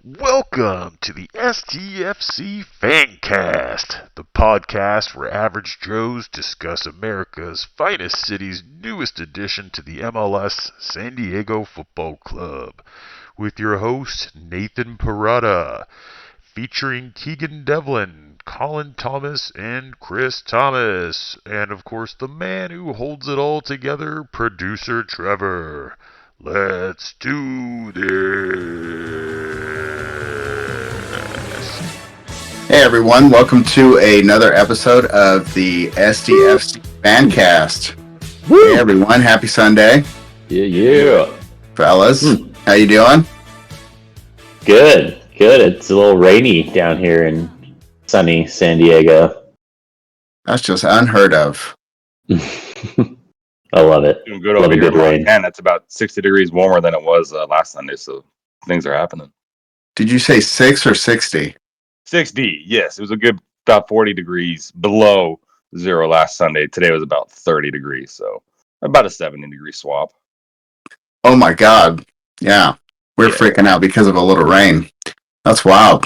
Welcome to the SDFC Fancast, the podcast where average Joes discuss America's finest city's newest addition to the MLS, San Diego Football Club, with your host, Nathan Parada, featuring Keegan, Devlin, Colin Thomas, and Chris Thomas, and of course the man who holds it all together, producer Trevor. Let's do this. Hey everyone, welcome to another episode of the SDFC Fancast. Hey everyone, happy Sunday. Yeah. Fellas, how you doing? Good. It's a little rainy down here in sunny San Diego. That's just unheard of. I love it. Doing good over here. Rain. And that's about 60 degrees warmer than it was last Sunday, so things are happening. Did you say 6 or 60? 60, yes. It was a good about 40 degrees below zero last Sunday. Today was about 30 degrees, so about a 70-degree swap. Oh my God. Yeah. We're freaking out because of a little rain. That's wild.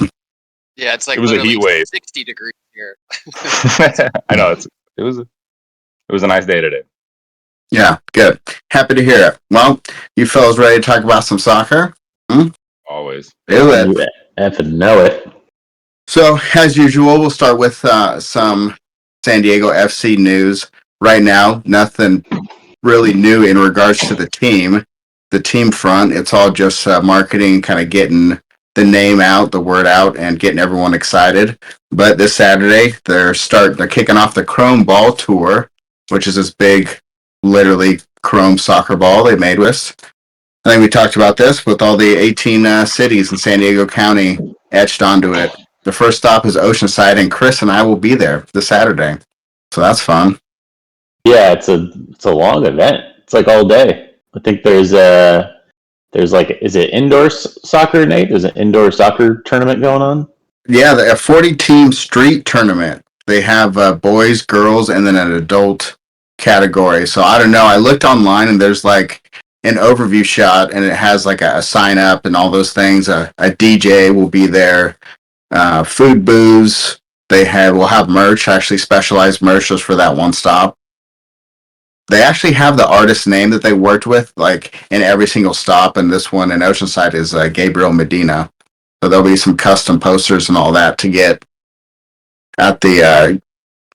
Yeah, it's like it was a heat wave. 60 degrees here. I know. It was a nice day today. Yeah, good. Happy to hear it. Well, you fellas ready to talk about some soccer? Always. Do it. Effing know it. So, as usual, we'll start with some San Diego FC news. Right now, nothing really new in regards to the team. The team front, it's all just marketing, kind of getting the name out, the word out, and getting everyone excited. But this Saturday, they're kicking off the Chrome Ball Tour, which is this big, literally chrome soccer ball they made with. I think we talked about this with all the 18 cities in San Diego County etched onto it. The first stop is Oceanside, and Chris and I will be there this Saturday. So that's fun. Yeah, it's a long event. It's like all day. I think there's like, is it indoor soccer, Nate? There's an indoor soccer tournament going on? Yeah, a 40-team street tournament. They have boys, girls, and then an adult category. So I don't know. I looked online, and there's like an overview shot, and it has like a sign up and all those things. A DJ will be there. Food, booze. We'll have merch, actually specialized merch just for that one stop. They actually have the artist name that they worked with, like in every single stop, and this one in Oceanside is Gabriel Medina. So there'll be some custom posters and all that to get at the.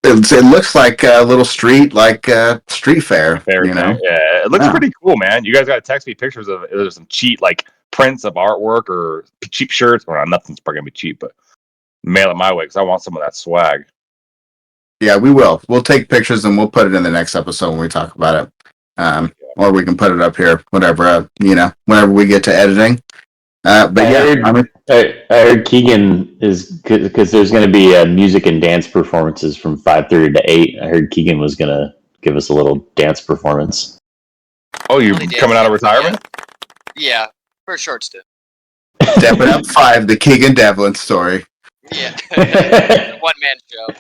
It looks like a little street fair. You know? Yeah, it looks pretty cool, man. You guys got to text me pictures of there's some cheap like prints of artwork or cheap shirts. Well, nothing's probably gonna be cheap, but mail it my way because I want some of that swag. Yeah, we will. We'll take pictures and we'll put it in the next episode when we talk about it. Or we can put it up here, whatever, whenever we get to editing. But I heard Keegan is, because there's going to be music and dance performances from 5:30 to 8. I heard Keegan was going to give us a little dance performance. Oh, you're coming out of retirement? Yeah, for a short stint. Stepping Up 5, the Keegan Devlin story. Yeah, one-man show.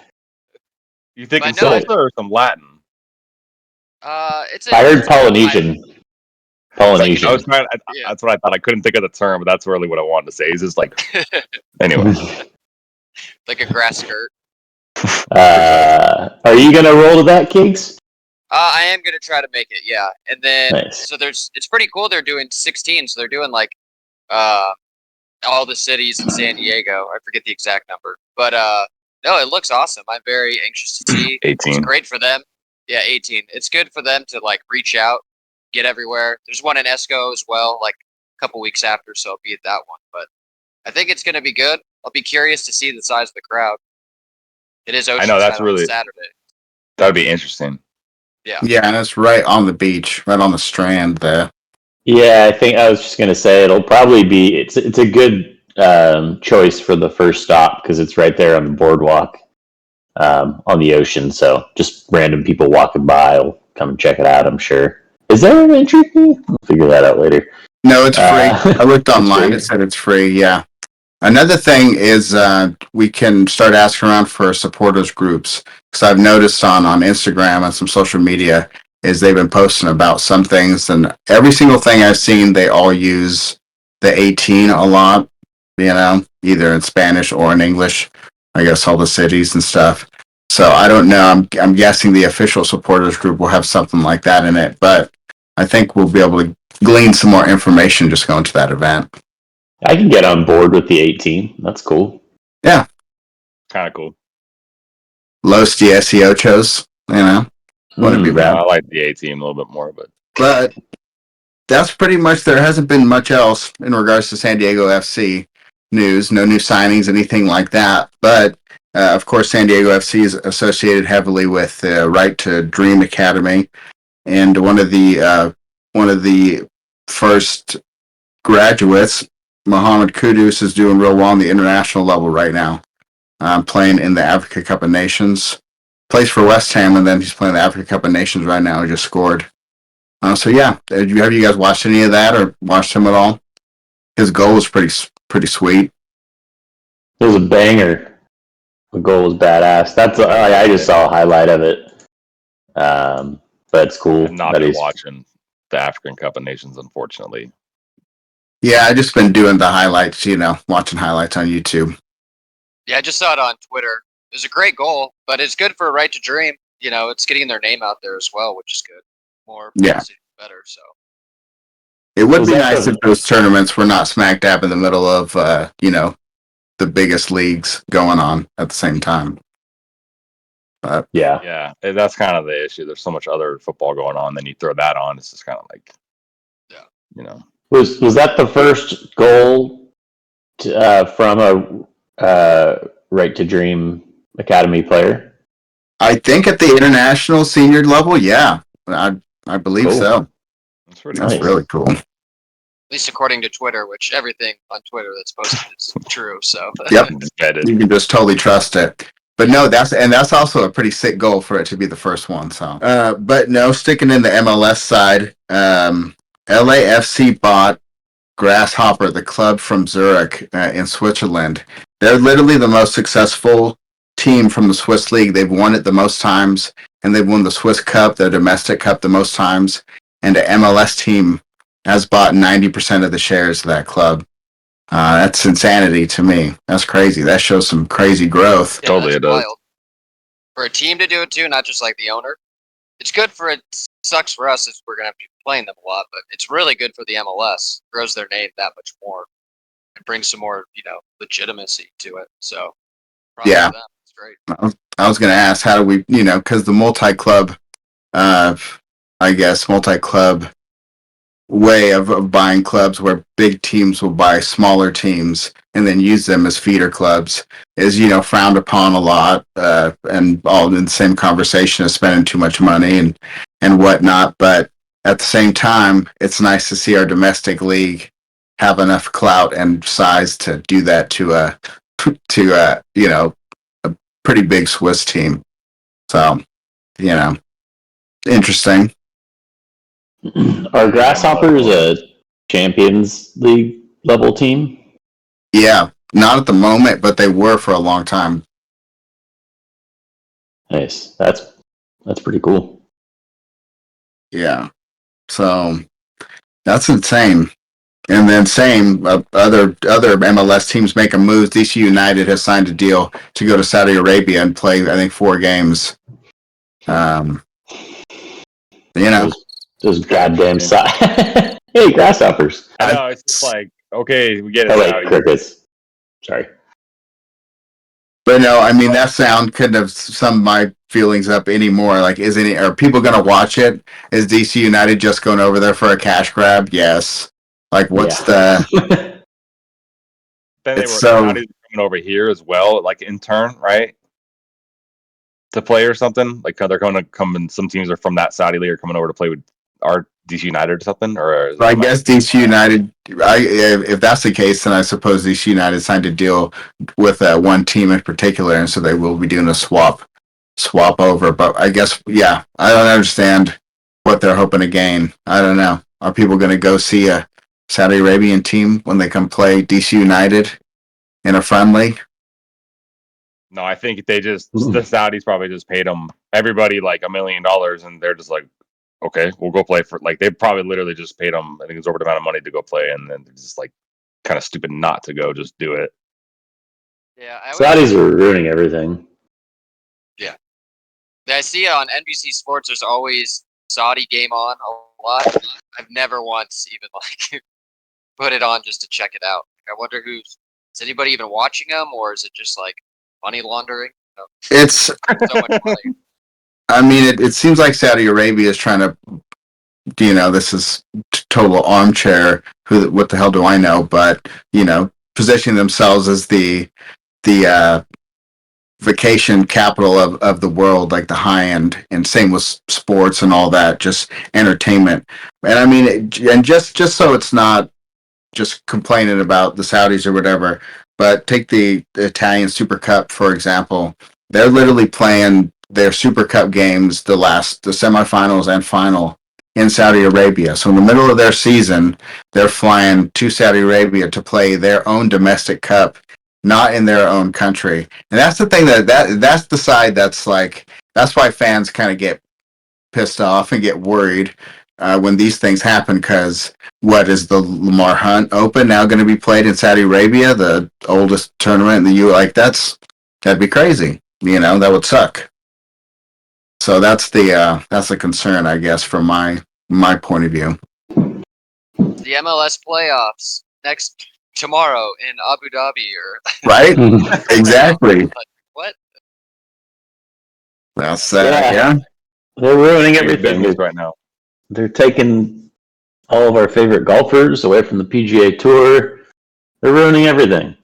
You thinking salsa or some Latin? I heard Polynesian. Polynesian. That's what I thought. I couldn't think of the term, but that's really what I wanted to say. It's just like, anyway. Like a grass skirt. Are you gonna roll to that, Keeks? I am gonna try to make it, yeah. And then, nice. So it's pretty cool. They're doing 16, so they're doing like all the cities in San Diego. I forget the exact number, but no, it looks awesome. I'm very anxious to see. 18. It's great for them. Yeah, 18. It's good for them to like reach out, get everywhere. There's one in Esco as well, like a couple weeks after, so I'll be at that one. But I think it's going to be good. I'll be curious to see the size of the crowd. It is Oceanside. I know, that's really Saturday. That would be interesting. Yeah. Yeah, and it's right on the beach, right on the strand there. Yeah, I think I was just gonna say it'll probably be. It's a good choice for the first stop because it's right there on the boardwalk, on the ocean. So just random people walking by will come and check it out. I'm sure. Is there an entry fee? We'll figure that out later. No, it's free. I looked online. It said it's free. Yeah. Another thing is we can start asking around for supporters groups because I've noticed on Instagram and some social media is they've been posting about some things, and every single thing I've seen, they all use the 18 a lot. either in Spanish or in English. I guess all the cities and stuff. So I don't know. I'm guessing the official supporters group will have something like that in it, but I think we'll be able to glean some more information just going to that event. I can get on board with the 18. That's cool. Yeah. Kind of cool. Los 18, wouldn't be bad. I like the A team a little bit more, but that's pretty much. There hasn't been much else in regards to San Diego FC news. No new signings, anything like that. But of course, San Diego FC is associated heavily with the Right to Dream Academy, and one of the first graduates, Mohamed Kudus, is doing real well on the international level right now. Playing in the Africa Cup of Nations. Plays for West Ham, and then he's playing the Africa Cup of Nations right now. He just scored. So yeah, have you guys watched any of that or watched him at all? His goal was pretty sweet. It was a banger. The goal was badass. I just saw a highlight of it. But it's cool. I've not been watching the African Cup of Nations, unfortunately. Yeah, I just been doing the highlights. Watching highlights on YouTube. Yeah, I just saw it on Twitter. It was a great goal, but it's good for Right to Dream. It's getting their name out there as well, which is good. More publicity, better. So it would be nice if those tournaments were not smack dab in the middle of the biggest leagues going on at the same time. But yeah, that's kind of the issue. There's so much other football going on, then you throw that on. It's just kind of like, Was that the first goal from a Right to Dream Academy player? I think at the international senior level, yeah, I believe so. That's really cool. At least according to Twitter, which everything on Twitter that's posted is true. So yep, you can just totally trust it. But no, that's also a pretty sick goal for it to be the first one. So, but no, sticking in the MLS side, LAFC bought Grasshopper, the club from Zurich in Switzerland. They're literally the most successful team from the Swiss league. They've won it the most times, and they've won the Swiss Cup, the domestic cup, the most times. And the MLS team has bought 90% of the shares of that club. That's insanity to me. That's crazy. That shows some crazy growth. Yeah, totally, it does. Wild. For a team to do it too, not just like the owner. It's good for it. Sucks for us as we're gonna have to be playing them a lot, but it's really good for the MLS. Grows their name that much more, and brings some more, legitimacy to it. So, yeah, it's great. I was gonna ask, how do we, because the multi-club way of buying clubs where big teams will buy smaller teams and then use them as feeder clubs is, frowned upon a lot, and all in the same conversation of spending too much money and whatnot. But at the same time, it's nice to see our domestic league have enough clout and size to do that to a pretty big Swiss team. So, interesting. Are Grasshoppers a Champions League level team? Yeah, not at the moment, but they were for a long time. Nice. That's pretty cool. Yeah. So that's insane. And then other MLS teams making moves. DC United has signed a deal to go to Saudi Arabia and play, I think, 4 games. Those goddamn hey, Grasshoppers. I know, it's just like, okay, we get it. Wait, crickets. Sorry. But no, I mean, that sound couldn't have summed my feelings up anymore. Like, are people going to watch it? Is DC United just going over there for a cash grab? Yes. Like, what's the... Then they were coming over here as well, like in turn, right? To play or something? Like, they're going to come and some teams are from that Saudi league are coming over to play with our DC United or something? Or I guess DC United, if that's the case, then I suppose DC United signed a deal with one team in particular, and so they will be doing a swap over. But I guess, yeah, I don't understand what they're hoping to gain. I don't know. Are people going to go see a Saudi Arabian team when they come play DC United in a friendly? No, I think the Saudis probably just paid them, everybody, like $1 million, and they're just like, okay, we'll go play for, like, they probably literally just paid them, I think it's over the amount of money to go play, and then just like kind of stupid not to go. Just do it. Yeah, I Saudis are ruining everything. I see on NBC Sports. There's always Saudi game on a lot. I've never once even like put it on just to check it out. I wonder is anybody even watching them, or is it just like money laundering? No, It's, so much money. I mean, it seems like Saudi Arabia is trying to, this is total armchair. What the hell do I know? But, positioning themselves as the vacation capital of the world, like the high end, and same with sports and all that, just entertainment. And I mean, and just so it's not just complaining about the Saudis or whatever, but take the Italian Super Cup, for example. They're literally playing their Super Cup games, the semifinals and final, in Saudi Arabia. So in the middle of their season, they're flying to Saudi Arabia to play their own domestic cup, not in their own country. And that's the thing that's the side that's why fans kind of get pissed off and get worried when these things happen, because what is the Lamar Hunt Open now going to be played in Saudi Arabia, the oldest tournament in the U? That'd be crazy. That would suck. So that's the concern, I guess, from my point of view. The MLS playoffs tomorrow in Abu Dhabi, or Right? Exactly. like, what? That's Yeah. They're ruining everything right now. They're taking all of our favorite golfers away from the PGA Tour. They're ruining everything.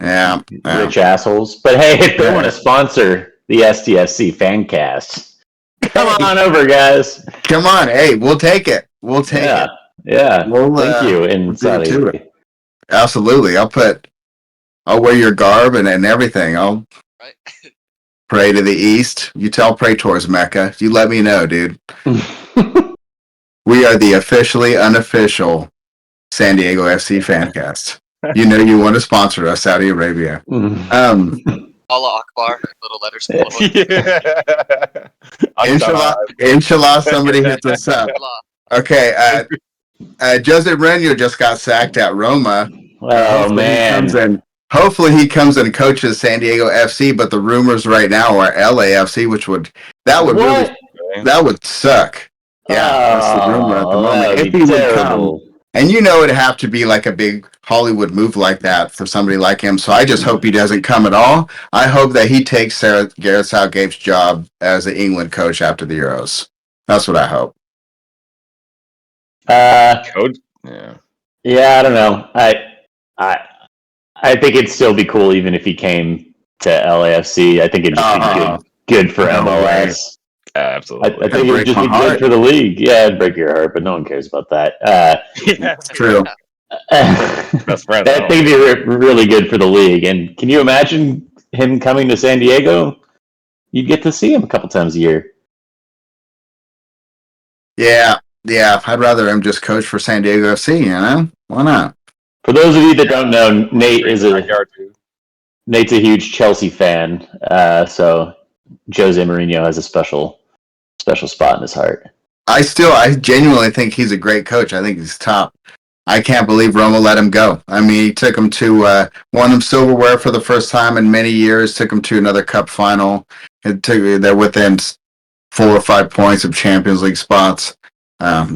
Yeah. Rich assholes. But hey, if they want to sponsor the SDFC Fancast, come on over, guys. Come on. Hey, we'll take it. We'll take it. Yeah. Thank you. In Saudi Arabia. Absolutely. I'll wear your garb and everything. I'll pray to the east. You pray towards Mecca. You let me know, dude. We are the officially unofficial San Diego FC Fancast. You want to sponsor us, Saudi Arabia. Allah Akbar, little letters below. Inshallah, somebody hits us up. Okay, Jose Mourinho just got sacked at Roma. Oh, man. Hopefully he comes and coaches San Diego FC, but the rumors right now are LAFC, that would suck. Yeah, that's the rumor at the moment. If he would come. And it'd have to be like a big Hollywood move like that for somebody like him. So I just hope he doesn't come at all. I hope that he takes Gareth Southgate's job as the England coach after the Euros. That's what I hope. Coach? Yeah, I don't know. I think it'd still be cool even if he came to LAFC. I think it'd just be good for MLS. Absolutely. I think it would just be good for the league. Yeah, it'd break your heart, but no one cares about that. It's true. Best friend. I think it'd be really good for the league. And can you imagine him coming to San Diego? You'd get to see him a couple times a year. Yeah. I'd rather him just coach for San Diego FC, Why not? For those of you that don't know, Nate's a huge Chelsea fan, so Jose Mourinho has a special spot in his heart. I genuinely think he's a great coach. I think he's top. I can't believe Roma let him go. I mean, he took him to won them silverware for the first time in many years. Took him to another cup final. They're within 4 or 5 points of Champions League spots.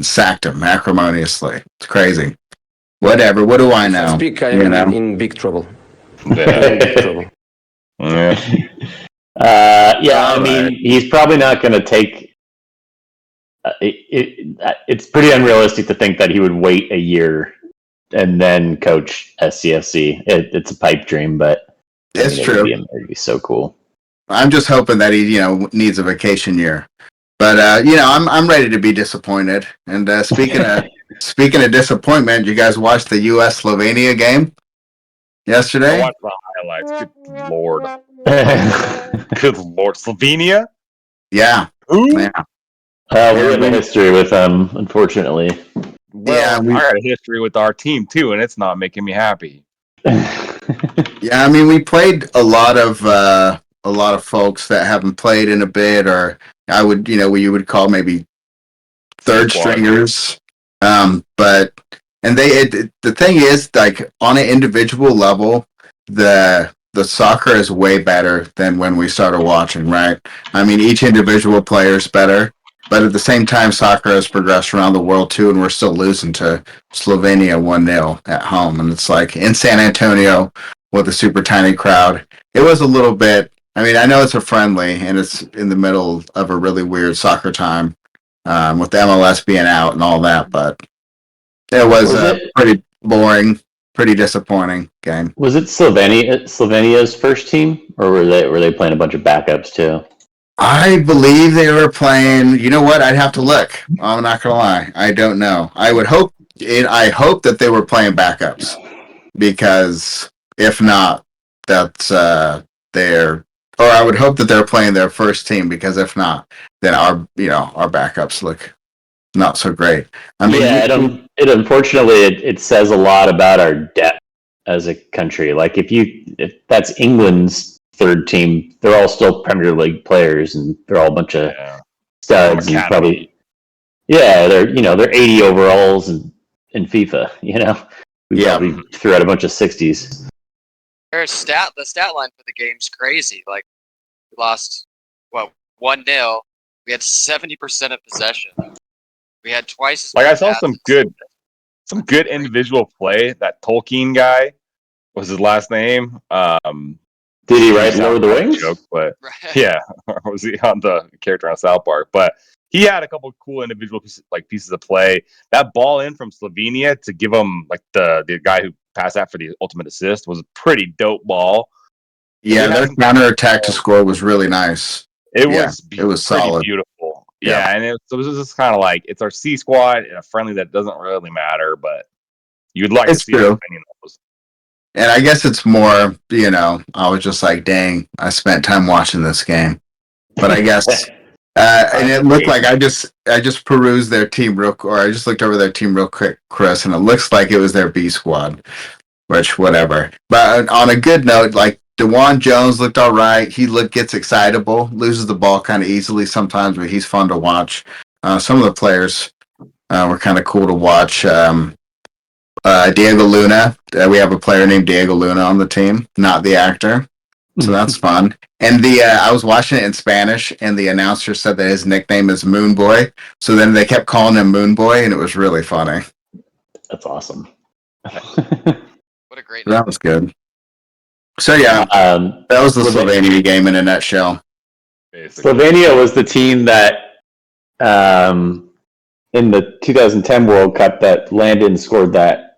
Sacked him acrimoniously. It's crazy. Whatever. What do I know? I'm in big trouble. I mean, he's probably not going to take. It's pretty unrealistic to think that he would wait a year and then coach SCFC. It's a pipe dream, but it's true. It'd be so cool. I'm just hoping that he, needs a vacation year. But I'm ready to be disappointed. And speaking of disappointment, you guys watched the U.S. Slovenia game yesterday? I watched the highlights. Good lord. Good lord. Slovenia? Yeah. Who? Yeah. We have a history with them, unfortunately. Well, I got a history with our team too, and it's not making me happy. Yeah, I mean, we played a lot of folks that haven't played in a bit, or I would, what you would call maybe third stringers. But And the thing is, like on an individual level, the soccer is way better than when we started watching, right? I mean, each individual player is better, but at the same time, soccer has progressed around the world too, and we're still losing to Slovenia 1-0 at home, and it's like in San Antonio with a super tiny crowd. It was a little bit. I mean, I know it's a friendly, and it's in the middle of a really weird soccer time with the MLS being out and all that, but. It was a pretty boring, pretty disappointing game. Was it Slovenia's first team, or were they playing a bunch of backups too? I believe they were playing. You know what? I'd have to look. I'm not gonna lie. I don't know. I hope that they were playing backups because if not, that's their. Or I would hope that they're playing their first team because if not, then our backups look not so great. I mean, it unfortunately it says a lot about our depth as a country. Like if that's England's third team, they're all still Premier League players, and they're all a bunch of studs, and probably they're 80 overalls in FIFA. We probably threw out a bunch of 60s. The stat line for the game's crazy. Like we lost 1-0. We had 70% of possession. We had twice as I saw some good individual play. That Tolkien guy was his last name. Did he write Lord of the Rings? Joke, but yeah, or was he on the character on South Park? But he had a couple of cool individual pieces of play. That ball in from Slovenia to give him like the guy who passed that for the ultimate assist was a pretty dope ball. Yeah, their counterattack to score was really nice. It was solid, beautiful. Yeah, and it was just kind of like it's our C squad in a friendly that doesn't really matter, but you'd like to see those. And I guess it's more, I was just like, dang, I spent time watching this game. But I guess, and it looked like I just perused their team I just looked over their team real quick, Chris, and it looks like it was their B squad, which whatever. But on a good note, like DeJuan Jones looked all right. He gets excitable, loses the ball kind of easily sometimes, but he's fun to watch. Some of the players were kind of cool to watch. Diego Luna. We have a player named Diego Luna on the team, not the actor. So that's fun. And I was watching it in Spanish, and the announcer said that his nickname is Moon Boy. So then they kept calling him Moon Boy, and it was really funny. That's awesome. What a great name. That was good. So yeah, that was the Slovenia game in a nutshell. Basically. Slovenia was the team that in the 2010 World Cup that Landon scored that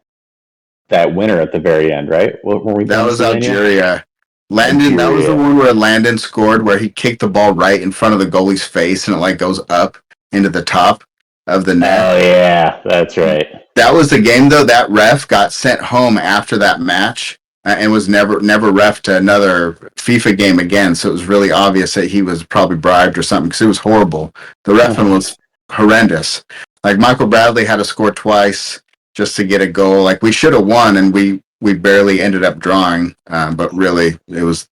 winner at the very end, right? That was Algeria. Landon, that was the one where Landon scored, where he kicked the ball right in front of the goalie's face, and it goes up into the top of the net. Oh yeah, that's right. That was the game though. That ref got sent home after that match, and was never ref to another FIFA game again. So it was really obvious that he was probably bribed or something because it was horrible. The reffing was horrendous. Like Michael Bradley had to score twice just to get a goal. Like we should have won, and we barely ended up drawing. But really, it was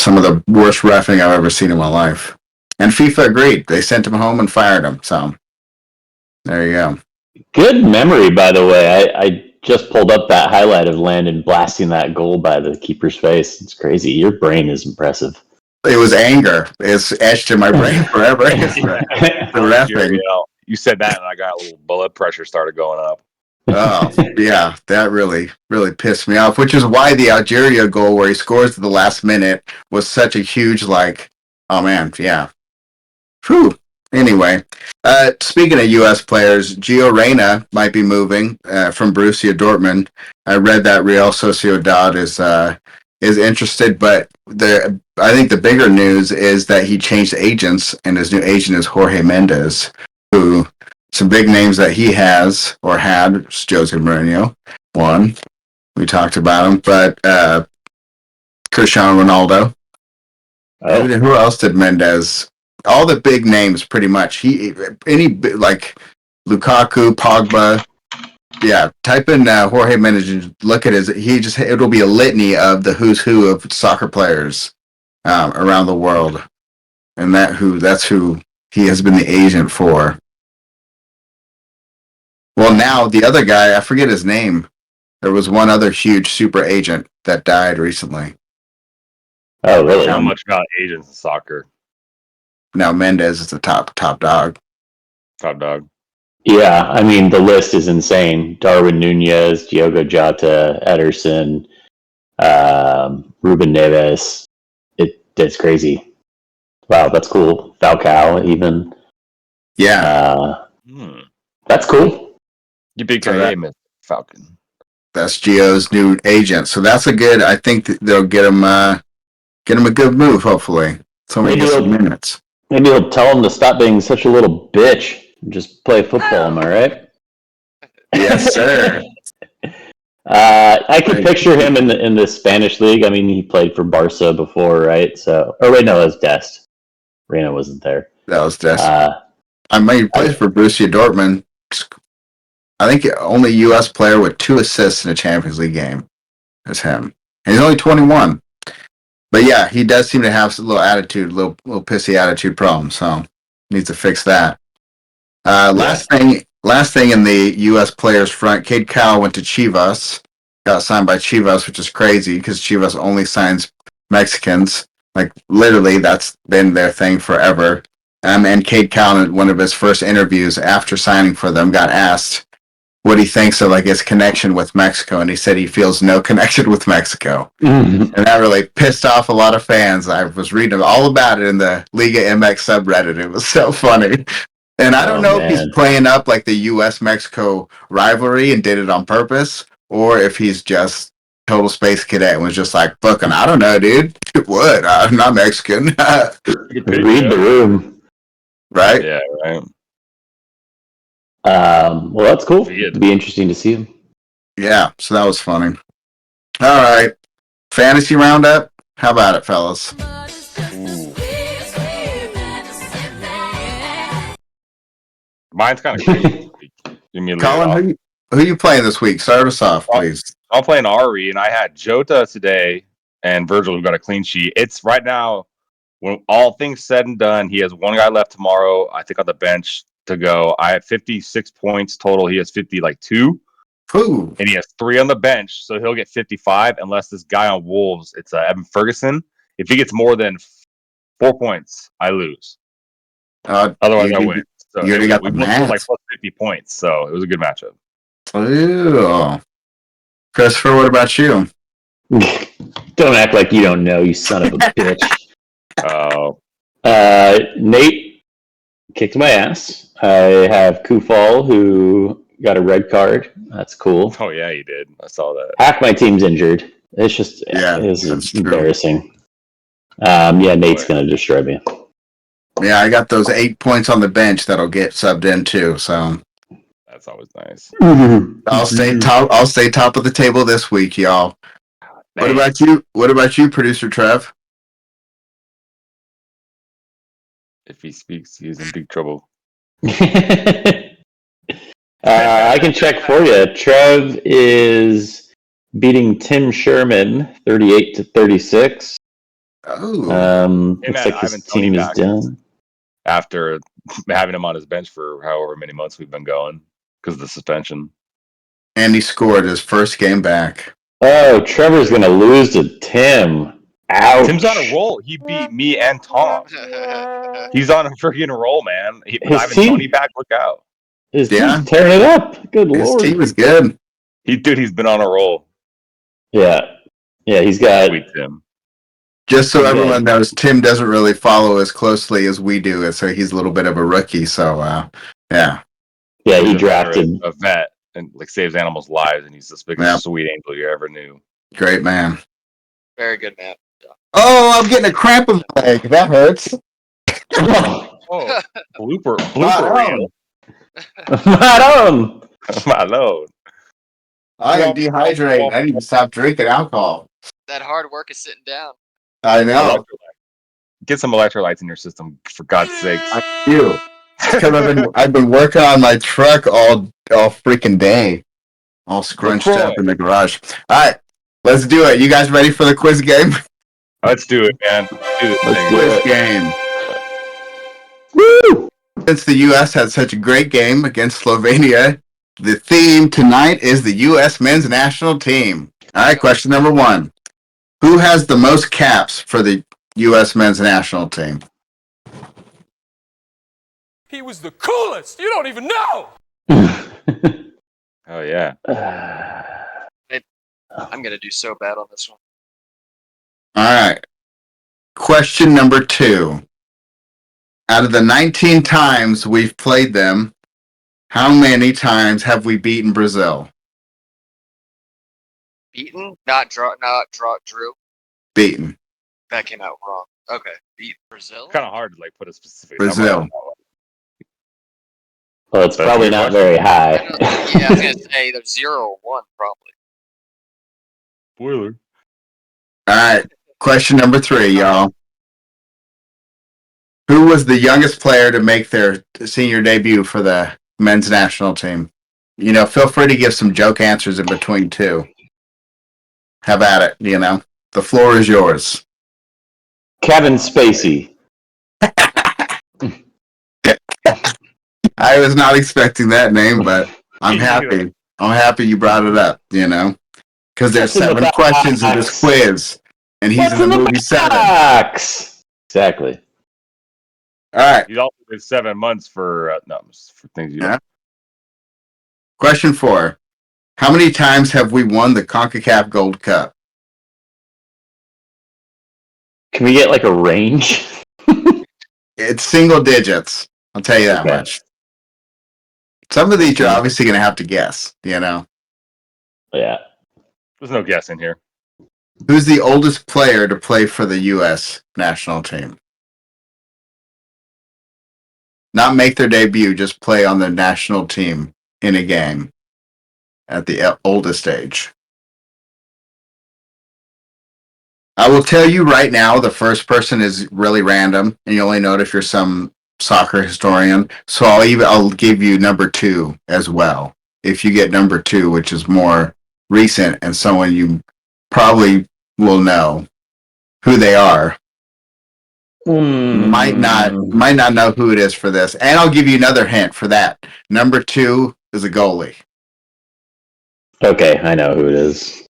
some of the worst reffing I've ever seen in my life. And FIFA agreed. They sent him home and fired him. So there you go. Good memory, by the way. I just pulled up that highlight of Landon blasting that goal by the keeper's face. It's crazy. Your brain is impressive. It was anger. It's etched in my brain forever. The reffing. You said that, and I got a little blood pressure started going up. Oh, yeah, that really, really pissed me off, which is why the Algeria goal where he scores at the last minute was such a huge, oh man, yeah. Whew. Anyway, speaking of U.S. players, Gio Reyna might be moving from Borussia Dortmund. I read that Real Sociedad is interested, but I think the bigger news is that he changed agents, and his new agent is Jorge Mendes, who some big names that he has or had. Jose Mourinho, one. We talked about him, but Cristiano Ronaldo. Oh. Who else did Mendes? All the big names, pretty much. Lukaku, Pogba. Yeah, type in Jorge Mendes and look at it'll be a litany of the who's who of soccer players around the world, and that's who he has been the agent for. Well, now the other guy, I forget his name. There was one other huge super agent that died recently. Oh, I don't really? know much about agents in soccer. Now Mendez is the top dog. Top dog. Yeah, I mean, the list is insane. Darwin Nunez, Diogo Jota, Ederson, Ruben Neves. It's crazy. Wow, that's cool. Falcao, even. Yeah, That's cool. You big So that- Miss Falcon. that's Gio's new agent. So that's a good. I think they'll get him a good move. Hopefully, so he gets some minutes. Maybe he'll tell him to stop being such a little bitch and just play football. Am I right? Yes, sir. I could picture him in the Spanish league. I mean, he played for Barca before, right? So, or wait, no, it was Dest. Reno wasn't there. That was desperate. I mean, he plays for Borussia Dortmund. I think the only U.S. player with 2 assists in a Champions League game is him. And he's only 21. But yeah, he does seem to have a little attitude, little pissy attitude problem. So needs to fix that. Last thing in the U.S. players front, Cade Cowell went to Chivas. Got signed by Chivas, which is crazy because Chivas only signs Mexicans. Like literally, that's been their thing forever. And Cade Cowell, in one of his first interviews after signing for them, got asked what he thinks of like his connection with Mexico, and he said he feels no connection with Mexico, and that really pissed off a lot of fans. I was reading all about it in the Liga MX subreddit. It was so funny, and I don't know if he's playing up like the U.S.-Mexico rivalry and did it on purpose, or if he's just total space cadet and was just like, "Fucking, I don't know, dude. What? I'm not Mexican." Read the room, right? Yeah, right. Well, that's cool. It'd be interesting to see him. Yeah, so that was funny. All right. Fantasy roundup. How about it, fellas? Mine's kind of crazy. Give me a Colin, who are you playing this week? Start us off, please. I'm playing Ari, and I had Jota today and Virgil who got a clean sheet. It's right now, when all things said and done, he has one guy left tomorrow, I think, on the bench to go. I have 56 points total. He has 52. Ooh. And he has 3 on the bench, so he'll get 55 unless this guy on Wolves, it's Evan Ferguson. If he gets more than 4 points, I lose. Otherwise, I win. So you already got we the both math. like plus 50 points, so it was a good matchup. Ooh. Christopher, what about you? Don't act like you don't know, you son of a bitch. Nate kicked my ass. I have Kufal, who got a red card. That's cool. Oh, yeah, he did. I saw that. Half my team's injured. It's just it's embarrassing. Nate's going to destroy me. Yeah, I got those 8 points on the bench that'll get subbed in too. So that's always nice. I'll stay top. I'll stay top of the table this week, y'all. What about you? What about you, producer Trev? If he speaks, he's in big trouble. I can check for you. Trev is beating Tim Sherman 38-36. Oh, looks like his team is done. After having him on his bench for however many months we've been going because of the suspension. And he scored his first game back. Oh, Trevor's going to lose to Tim. Ouch. Tim's on a roll. He beat me and Tom. He's on a freaking roll, man. Having Tony back, look out. His team's tearing it up. Good lord. His team is good. He's been on a roll. Yeah. Yeah, he's got... Sweet Tim. Just so everyone knows, Tim doesn't really follow as closely as we do, so he's a little bit of a rookie. So, yeah. Yeah, he drafted a vet and like saves animals' lives, and he's the biggest sweet angel you ever knew. Great man. Very good man. Yeah. Oh, I'm getting a cramp in my leg. That hurts. Oh, blooper reel. My lord. I am dehydrated. I need to stop drinking alcohol. That hard work is sitting down. I know. Get some electrolytes in your system, for God's sakes. I do. Because I've been working on my truck all freaking day, all scrunched up in the garage. All right, let's do it. You guys ready for the quiz game? Let's do it, man. Let's do this game. Woo! Since the U.S. had such a great game against Slovenia, The theme tonight is the U.S. men's national team. All right, question number 1. Who has the most caps for the U.S. men's national team? He was the coolest. You don't even know. Oh yeah. I'm gonna do so bad on this one. All right. Question number 2. Out of the 19 times we've played them, how many times have we beaten Brazil? Beaten, drew. Beaten. That came out wrong. Okay, beat Brazil. Kind of hard to like put a specific Brazil. number on that one. Well, it's That's probably your not question? very high. Yeah, I was gonna say either 0 or 1 probably. Spoiler. All right. Question number 3, y'all. Who was the youngest player to make their senior debut for the men's national team? You know, feel free to give some joke answers in between, too. Have at it, you know. The floor is yours. Kevin Spacey. I was not expecting that name, but I'm happy. I'm happy you brought it up, you know. Because there's What's in the 7 questions in this box? quiz, and he's What's in the movie 7. box? Exactly. All right. You also did 7 months for things you Yeah. Question 4. How many times have we won the CONCACAF Gold Cup? Can we get like a range? It's single digits. I'll tell you that Okay. much. Some of these you're obviously going to have to guess, you know. Yeah. There's no guessing here. Who's the oldest player to play for the U.S. national team? Not make their debut, just play on the national team in a game at the oldest age. I will tell you right now, the first person is really random, and you only know it if you're some soccer historian. So I'll give you number 2 as well. If you get number 2, which is more recent and someone you probably will know who they are. Might not know who it is for this. And I'll give you another hint for that. Number 2 is a goalie. Okay, I know who it is.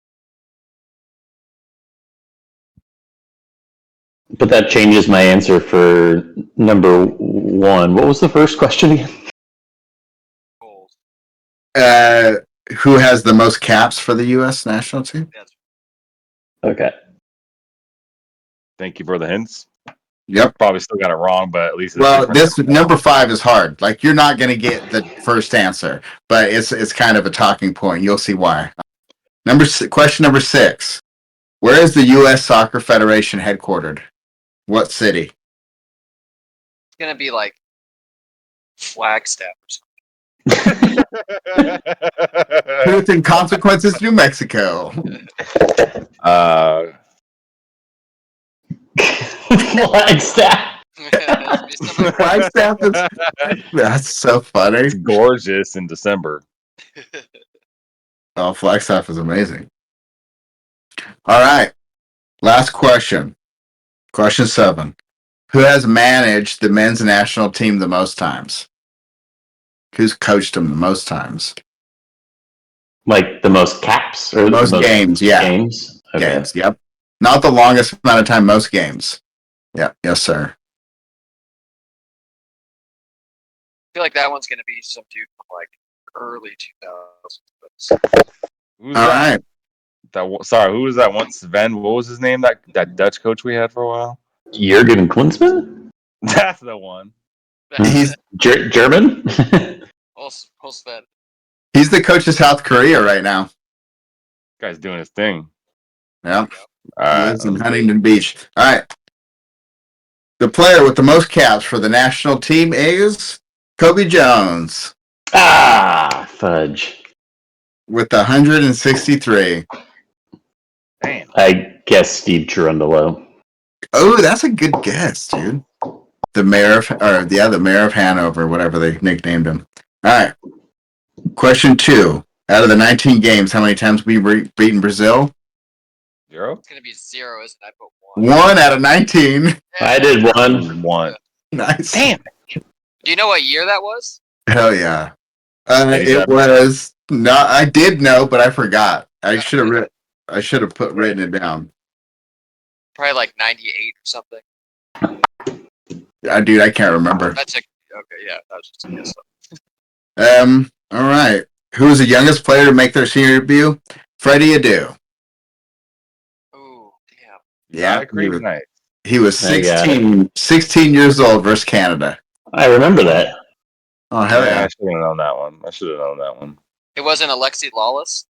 But that changes my answer for number 1. What was the first question again? Goals. Who has the most caps for the U.S. national team? Okay. Thank you for the hints. Yep. Probably still got it wrong, but at least it's Well, different. this number 5 is hard. Like, you're not going to get the first answer, but it's kind of a talking point. You'll see why. Question number 6. Where is the U.S. Soccer Federation headquartered? What city? It's gonna be like Flagstaff or something. Truth and Consequences, New Mexico. Flagstaff. Flagstaff that's so funny. It's gorgeous in December. Oh, Flagstaff is amazing. All right. Last question. Question 7. Who has managed the men's national team the most times? Who's coached them the most times? Like the most caps or Most games, yeah. Games. Okay. Games, yep. Not the longest amount of time, most games. Yeah, yes, sir. I feel like that one's gonna be some dude from like early 2000s. Who's All that? right. Sorry, who was that one? Sven, what was his name? That Dutch coach we had for a while? Jurgen Klinsmann? That's the one. He's German? Whole Sven. he's the coach of South Korea right now. Guy's doing his thing. Yeah. All Lives in Huntington Beach. All right. The player with the most caps for the national team is Kobe Jones Fudge. with 163. Damn. I guess Steve Cherundolo. Oh, that's a good guess, dude. The mayor of Hanover, whatever they nicknamed him. All right. Question 2. Out of the 19 games, how many times have we beaten Brazil? 0? It's gonna be 0, isn't it? I put 1. 1 out of 19. I did 1. One. Nice. Damn. Do you know what year that was? Hell yeah. It was not. I did know, but I forgot. I should have written it down. Probably like 98 or something. Dude, I can't remember. Okay, yeah, that was just a guess. All right. Who was the youngest player to make their senior debut? Freddie Adu. Ooh, damn. Yeah, Night. he was 16 years old versus Canada. I remember that. Oh, hell yeah. I should have known that one. It wasn't Alexi Lawless?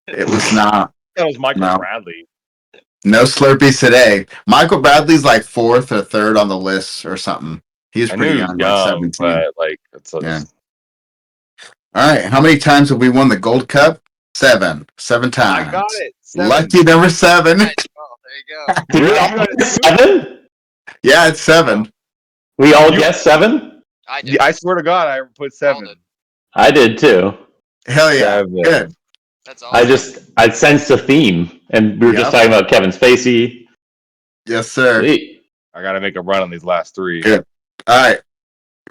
It was not. That was Michael Bradley. No Slurpees today. Michael Bradley's like 4th or 3rd on the list or something. He's pretty young, like 17. But like, yeah. All right. How many times have we won the Gold Cup? 7 times. I got it. 7. Lucky number 7. Oh, there you go. 7? Yeah, it's 7. We all guessed 7? I swear to God, I put 7. I did too. Hell yeah. 7. Good. That's awesome. I sensed a theme, and we were just talking about Kevin Spacey. Yes, sir. Sweet. I got to make a run on these last 3. Good. All right.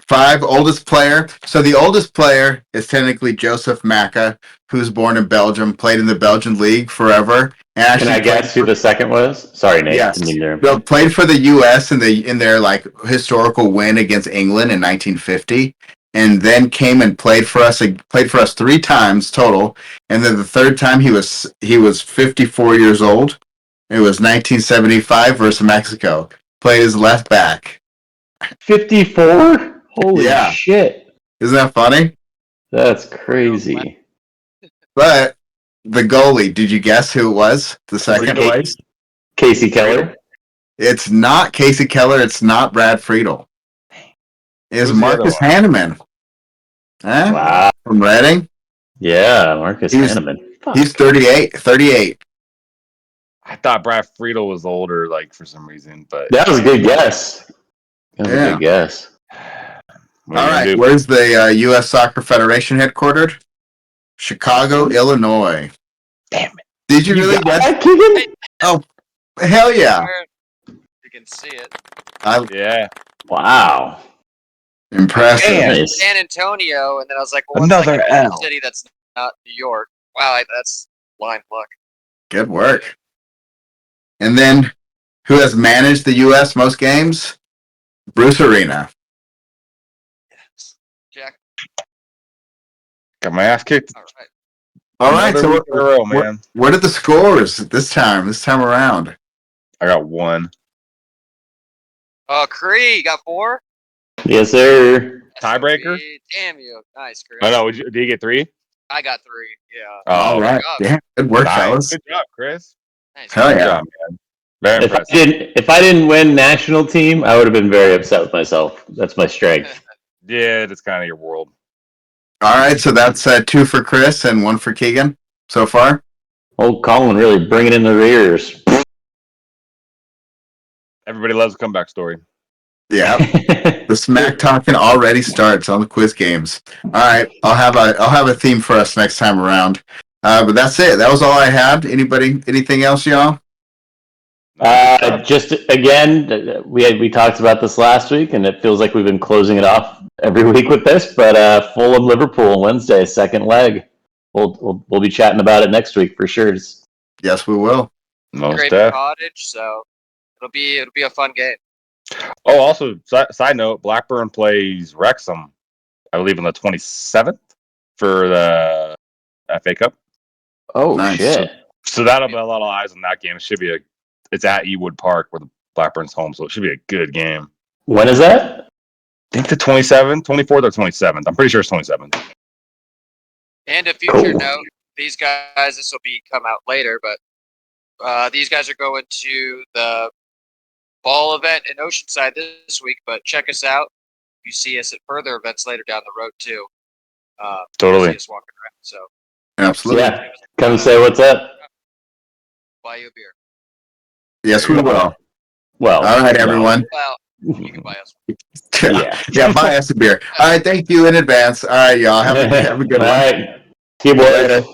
5, oldest player. So the oldest player is technically Joseph Maka, who's born in Belgium, played in the Belgian league forever. And Can I guess who the second was? Sorry, Nate. Yes. Played for the U.S. in their like historical win against England in 1950, and then came and played for us 3 times total. And then the 3rd time he was 54 years old. It was 1975 versus Mexico. Played as left back. 54? Holy shit. Isn't that funny? That's crazy. But the goalie, did you guess who it was? The second place? Casey Keller? It's not Casey Keller. It's not Brad Friedel. It's Marcus Hanneman. Huh? Wow. From Reading? Yeah, Marcus Hanneman. He's 38. I thought Brad Friedel was older, like, for some reason, but... That was a good guess. A good guess. All right, where's the U.S. Soccer Federation headquartered? Chicago, Illinois. Damn it. Did you really guess? That, Keegan? Oh, hell yeah. You can see it. Yeah. Wow. Impressive. Nice. San Antonio, and then I was like, well, another like L. city that's not New York. Wow, that's blind luck. Good work. And then, who has managed the U.S. most games? Bruce Arena. Yes. Jack. Got my ass kicked. All right. So man. What are the scores this time around? I got 1. Oh, Cree, you got 4? Yes, sir. Tiebreaker? Damn you. Nice, Chris. Oh, no, did you get 3? I got 3, yeah. Oh, all right. Damn, good work, fellas. Good job, Chris. Nice. Hell yeah. Good job, man. Very impressive. If I didn't win national team, I would have been very upset with myself. That's my strength. Yeah, that's kind of your world. All right, so that's 2 for Chris and 1 for Keegan so far. Old Colin really bringing in the rears. Everybody loves a comeback story. Yeah, the smack talking already starts on the quiz games. All right, I'll have a theme for us next time around. But that's it. That was all I had. Anything else, y'all? Just again, we talked about this last week, and it feels like we've been closing it off every week with this. But Fulham Liverpool Wednesday, second leg. We'll be chatting about it next week for sure. Yes, we will. Most Great def. Cottage, so it'll be a fun game. Oh, also, side note, Blackburn plays Wrexham, I believe, on the 27th for the FA Cup. Oh, nice. Shit. So that'll be a lot of eyes on that game. It's at Ewood Park where the Blackburn's home, so it should be a good game. When is that? I think the 24th or 27th. I'm pretty sure it's 27th. And a future note, these guys, this will come out later, but these guys are going to the ball event in Oceanside this week, but check us out. You see us at further events later down the road too. Totally. See us walking around, so Absolutely. Yeah. Come say what's up. buy you a beer. Yes, we will. Well, all right, everyone. Well, you can buy us one. Yeah, buy us a beer. All right, thank you in advance. All right, y'all. Have a good one. All right. See you, boys. Later.